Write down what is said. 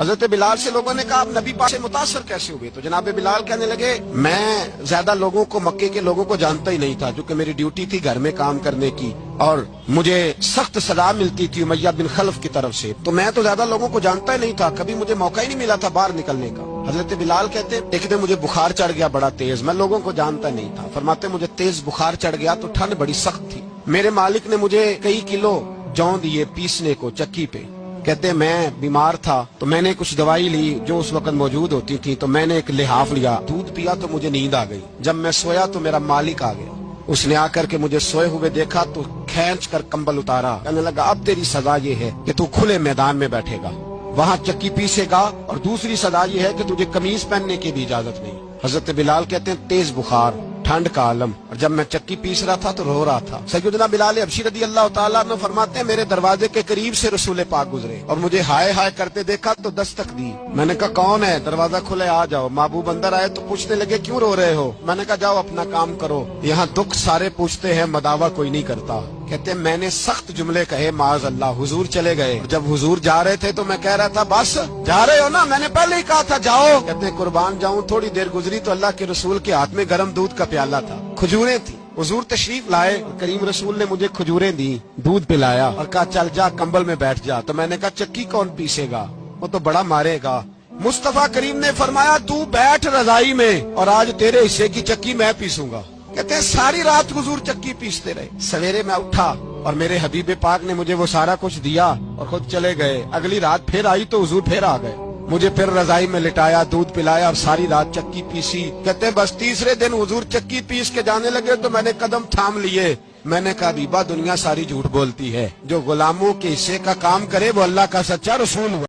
حضرت بلال سے لوگوں نے کہا آپ نبی پاک سے متاثر کیسے ہوئے؟ تو جناب بلال کہنے لگے میں زیادہ لوگوں کو مکے کے لوگوں کو جانتا ہی نہیں تھا، جو کہ میری ڈیوٹی تھی گھر میں کام کرنے کی اور مجھے سخت سزا ملتی تھی امیہ بن خلف کی طرف سے، تو میں تو زیادہ لوگوں کو جانتا ہی نہیں تھا، کبھی مجھے موقع ہی نہیں ملا تھا باہر نکلنے کا۔ حضرت بلال کہتے ایک دن مجھے بخار چڑھ گیا بڑا تیز، میں لوگوں کو جانتا نہیں تھا، فرماتے مجھے تیز بخار چڑھ گیا تو ٹھنڈ بڑی سخت تھی، میرے مالک نے مجھے کئی کلو جو دیے پیسنے کو چکی پہ، کہتے میں بیمار تھا تو میں نے کچھ دوائی لی جو اس وقت موجود ہوتی تھی، تو میں نے ایک لحاف لیا، دودھ پیا تو مجھے نیند آ گئی، جب میں سویا تو میرا مالک آ گیا، اس نے آ کر کے مجھے سوئے ہوئے دیکھا تو کھینچ کر کمبل اتارا، کہنے لگا اب تیری سزا یہ ہے کہ تو کھلے میدان میں بیٹھے گا، وہاں چکی پیسے گا، اور دوسری سزا یہ ہے کہ تجھے قمیض پہننے کی بھی اجازت نہیں۔ حضرت بلال کہتے ہیں تیز بخار، ٹھنڈ کا عالم، اور جب میں چکی پیس رہا تھا تو رو رہا تھا۔ سیدنا بلال حبشی رضی اللہ تعالیٰ عنہ فرماتے ہیں میرے دروازے کے قریب سے رسول پاک گزرے اور مجھے ہائے ہائے کرتے دیکھا تو دستک دی، میں نے کہا کون ہے؟ دروازہ کھلے آ جاؤ۔ محبوب اندر آئے تو پوچھنے لگے کیوں رو رہے ہو؟ میں نے کہا جاؤ اپنا کام کرو، یہاں دکھ سارے پوچھتے ہیں مداوا کوئی نہیں کرتا۔ کہتے ہیں میں نے سخت جملے کہے معاذ اللہ، حضور چلے گئے، جب حضور جا رہے تھے تو میں کہہ رہا تھا بس جا رہے ہو نا، میں نے پہلے ہی کہا تھا جاؤ۔ کہتے ہیں قربان جاؤں، تھوڑی دیر گزری تو اللہ کے رسول کے ہاتھ میں گرم دودھ کا پیالہ تھا، کھجوریں تھی، حضور تشریف لائے، کریم رسول نے مجھے کھجوریں دی، دودھ پلایا اور کہا چل جا کمبل میں بیٹھ جا، تو میں نے کہا چکی کون پیسے گا؟ وہ تو بڑا مارے گا۔ مصطفیٰ کریم نے فرمایا تو بیٹھ رضائی میں اور آج تیرے حصے کی چکی میں پیسوں گا۔ کہتے ہیں ساری رات حضور چکی پیستے رہے، سویرے میں اٹھا اور میرے حبیب پاک نے مجھے وہ سارا کچھ دیا اور خود چلے گئے۔ اگلی رات پھر آئی تو حضور پھر آ گئے، مجھے پھر رضائی میں لٹایا، دودھ پلایا اور ساری رات چکی پیسی۔ کہتے ہیں بس تیسرے دن حضور چکی پیس کے جانے لگے تو میں نے قدم تھام لیے، میں نے کہا بیبا دنیا ساری جھوٹ بولتی ہے، جو غلاموں کے حصے کا کام کرے وہ اللہ کا سچا رسول ہوا۔